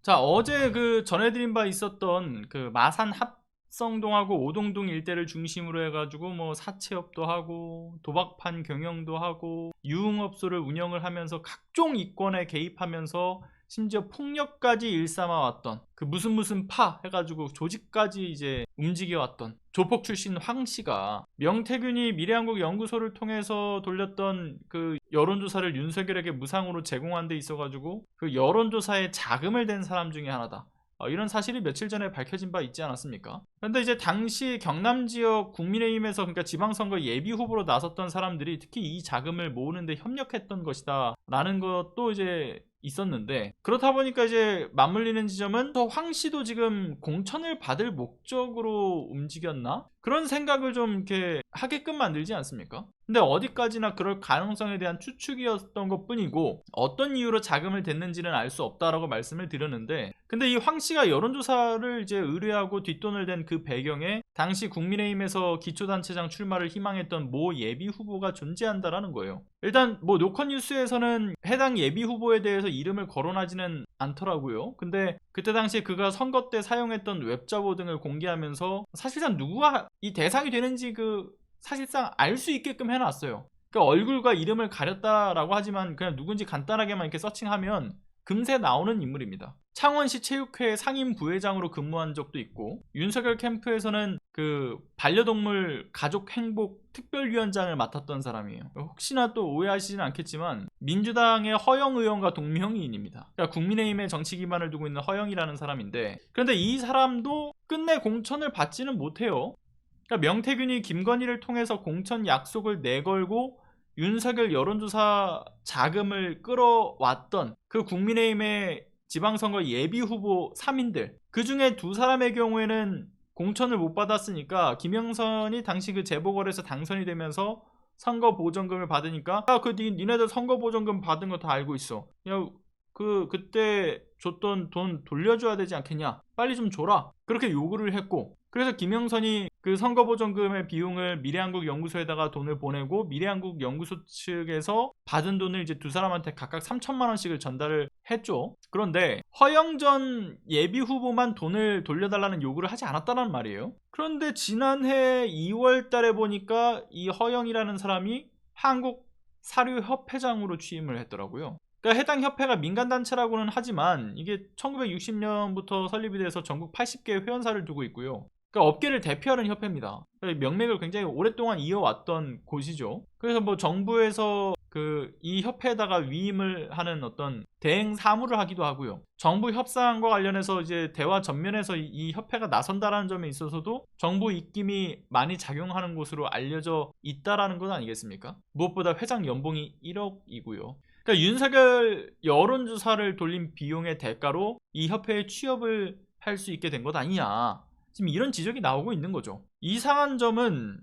자, 어제 그 전해드린 바 있었던 그 마산 합성동하고 오동동 일대를 중심으로 해가지고 뭐 사채업도 하고 도박판 경영도 하고 유흥업소를 운영을 하면서 각종 이권에 개입하면서 심지어 폭력까지 일삼아왔던 그 무슨 파 해가지고 조직까지 이제 움직여왔던 조폭 출신 황 씨가 명태균이 미래한국 연구소를 통해서 돌렸던 그 여론조사를 윤석열에게 무상으로 제공한 데 있어가지고 그 여론조사에 자금을 댄 사람 중에 하나다. 이런 사실이 며칠 전에 밝혀진 바 있지 않았습니까? 그런데 이제 당시 경남 지역 국민의힘에서, 그러니까 지방선거 예비 후보로 나섰던 사람들이 특히 이 자금을 모으는데 협력했던 것이다 라는 것도 이제 있었는데, 그렇다 보니까 이제 맞물리는 지점은 황 씨도 지금 공천을 받을 목적으로 움직였나? 그런 생각을 좀 이렇게 하게끔 만들지 않습니까? 근데 어디까지나 그럴 가능성에 대한 추측이었던 것 뿐이고, 어떤 이유로 자금을 댔는지는 알 수 없다라고 말씀을 드렸는데, 근데 이 황 씨가 여론조사를 이제 의뢰하고 뒷돈을 댄 그 배경에 당시 국민의힘에서 기초단체장 출마를 희망했던 모 예비 후보가 존재한다라는 거예요. 일단 뭐 노컷뉴스에서는 해당 예비 후보에 대해서 이름을 거론하지는 않더라고요. 근데 그때 당시에 그가 선거 때 사용했던 웹자보 등을 공개하면서 사실상 누구가 이 대상이 되는지 사실상 알 수 있게끔 해놨어요. 그러니까 얼굴과 이름을 가렸다라고 하지만 그냥 누군지 간단하게만 이렇게 서칭하면 금세 나오는 인물입니다. 창원시 체육회 상임 부회장으로 근무한 적도 있고, 윤석열 캠프에서는 그 반려동물 가족 행복 특별위원장을 맡았던 사람이에요. 혹시나 또 오해하시진 않겠지만 민주당의 허영 의원과 동명이인입니다. 그러니까 국민의힘의 정치 기반을 두고 있는 허영이라는 사람인데, 그런데 이 사람도 끝내 공천을 받지는 못해요. 그러니까 명태균이 김건희를 통해서 공천 약속을 내걸고 윤석열 여론조사 자금을 끌어왔던 그 국민의힘의 지방선거 예비 후보 3인들, 그 중에 두 사람의 경우에는 공천을 못 받았으니까 김영선이 당시 그 재보궐에서 당선이 되면서 선거 보전금을 받으니까 니네들 선거 보전금 받은 거 다 알고 있어. 야, 그때 줬던 돈 돌려줘야 되지 않겠냐? 빨리 좀 줘라. 그렇게 요구를 했고, 그래서 김영선이 그 선거보전금의 비용을 미래한국 연구소에다가 돈을 보내고, 미래한국 연구소 측에서 받은 돈을 이제 두 사람한테 각각 3천만 원씩을 전달을 했죠. 그런데 허영 전 예비 후보만 돈을 돌려달라는 요구를 하지 않았다는 말이에요. 그런데 지난해 2월 달에 보니까 이 허영이라는 사람이 한국사료협회장으로 취임을 했더라고요. 그러니까 해당 협회가 민간단체라고는 하지만 이게 1960년부터 설립이 돼서 전국 80개 회원사를 두고 있고요. 그러니까 업계를 대표하는 협회입니다. 그러니까 명맥을 굉장히 오랫동안 이어왔던 곳이죠. 그래서 뭐 정부에서 이 협회에다가 위임을 하는 어떤 대행 사무를 하기도 하고요. 정부 협상과 관련해서 이제 대화 전면에서 이 협회가 나선다라는 점에 있어서도 정부 입김이 많이 작용하는 곳으로 알려져 있다라는 것 아니겠습니까? 무엇보다 회장 연봉이 1억이고요. 그러니까 윤석열 여론조사를 돌린 비용의 대가로 이 협회에 취업을 할 수 있게 된 것 아니냐, 지금 이런 지적이 나오고 있는 거죠. 이상한 점은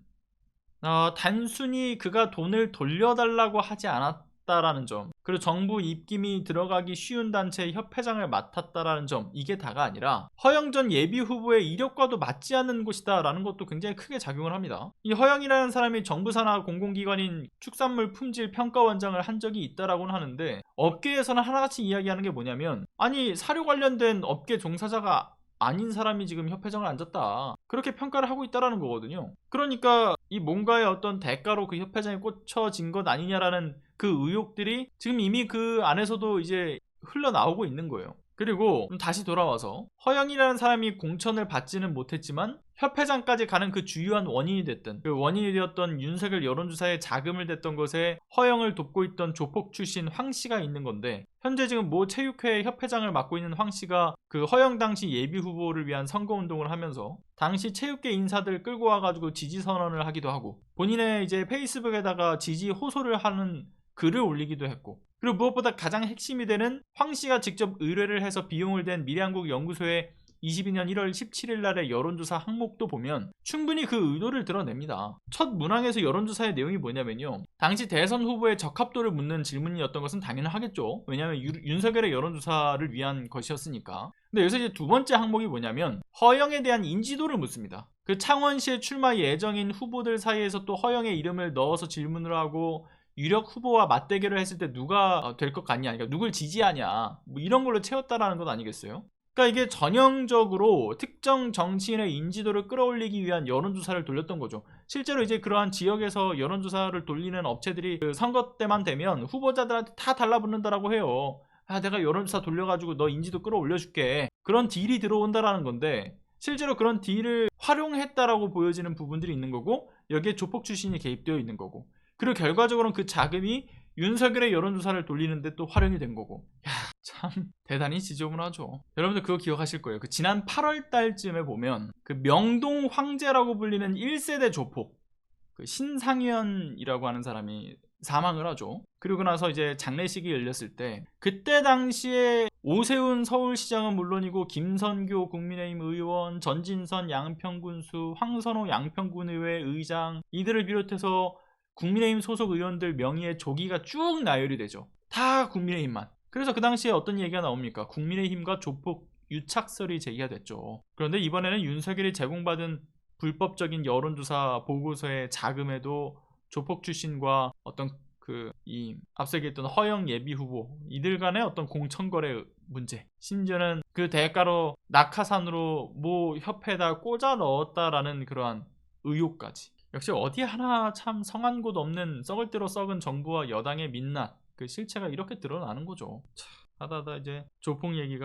단순히 그가 돈을 돌려달라고 하지 않았다라는 점, 그리고 정부 입김이 들어가기 쉬운 단체의 협회장을 맡았다라는 점, 이게 다가 아니라 허영 전 예비 후보의 이력과도 맞지 않는 곳이다 라는 것도 굉장히 크게 작용을 합니다. 이 허영이라는 사람이 정부 산하 공공기관인 축산물 품질 평가원장을 한 적이 있다라고는 하는데, 업계에서는 하나같이 이야기하는 게 뭐냐면, 아니 사료 관련된 업계 종사자가 아닌 사람이 지금 협회장을 앉았다, 그렇게 평가를 하고 있다라는 거거든요. 그러니까 이 뭔가의 어떤 대가로 그 협회장이 꽂혀진 것 아니냐라는 그 의혹들이 지금 이미 그 안에서도 이제 흘러나오고 있는 거예요. 그리고 다시 돌아와서 허영이라는 사람이 공천을 받지는 못했지만 협회장까지 가는 그 주요한 원인이 됐던, 그 원인이 되었던 윤석열 여론조사에 자금을 댔던 것에 허영을 돕고 있던 조폭 출신 황 씨가 있는 건데, 현재 지금 모 체육회 협회장을 맡고 있는 황 씨가 그 허영 당시 예비 후보를 위한 선거운동을 하면서 당시 체육계 인사들 끌고 와가지고 지지 선언을 하기도 하고, 본인의 이제 페이스북에다가 지지 호소를 하는 글을 올리기도 했고, 그리고 무엇보다 가장 핵심이 되는 황 씨가 직접 의뢰를 해서 비용을 댄 미래한국 연구소의 22년 1월 17일 날의 여론조사 항목도 보면 충분히 그 의도를 드러냅니다. 첫 문항에서 여론조사의 내용이 뭐냐면요, 당시 대선 후보의 적합도를 묻는 질문이었던 것은 당연하겠죠. 왜냐하면 윤석열의 여론조사를 위한 것이었으니까. 근데 여기서 이제 두 번째 항목이 뭐냐면 허영에 대한 인지도를 묻습니다. 그 창원시에 출마 예정인 후보들 사이에서 또 허영의 이름을 넣어서 질문을 하고, 유력 후보와 맞대결을 했을 때 누가 될 것 같냐, 그러니까 누굴 지지하냐, 뭐 이런 걸로 채웠다라는 것 아니겠어요? 그러니까 이게 전형적으로 특정 정치인의 인지도를 끌어올리기 위한 여론조사를 돌렸던 거죠. 실제로 이제 그러한 지역에서 여론조사를 돌리는 업체들이 그 선거 때만 되면 후보자들한테 다 달라붙는다라고 해요. 아, 내가 여론조사 돌려가지고 너 인지도 끌어올려줄게. 그런 딜이 들어온다라는 건데, 실제로 그런 딜을 활용했다라고 보여지는 부분들이 있는 거고, 여기에 조폭 출신이 개입되어 있는 거고, 그리고 결과적으로는 그 자금이 윤석열의 여론조사를 돌리는데 또 활용이 된 거고. 야, 참 대단히 지저분하죠. 여러분들 그거 기억하실 거예요. 그 지난 8월 달쯤에 보면 그 명동 황제라고 불리는 1세대 조폭, 그 신상현이라고 하는 사람이 사망을 하죠. 그리고 나서 이제 장례식이 열렸을 때, 그때 당시에 오세훈 서울시장은 물론이고 김선교 국민의힘 의원, 전진선 양평군수, 황선호 양평군의회 의장, 이들을 비롯해서 국민의힘 소속 의원들 명의의 조기가 쭉 나열이 되죠. 다 국민의힘만. 그래서 그 당시에 어떤 얘기가 나옵니까? 국민의힘과 조폭 유착설이 제기가 됐죠. 그런데 이번에는 윤석열이 제공받은 불법적인 여론조사 보고서의 자금에도 조폭 출신과 어떤 이 앞서 얘기했던 허영 예비 후보, 이들 간의 어떤 공천거래 문제, 심지어는 그 대가로 낙하산으로 모 협회에다 꽂아 넣었다라는 그러한 의혹까지. 역시 어디 하나 참 성한 곳 없는 썩을 대로 썩은 정부와 여당의 민낯, 그 실체가 이렇게 드러나는 거죠. 하다하다 이제 조폭 얘기가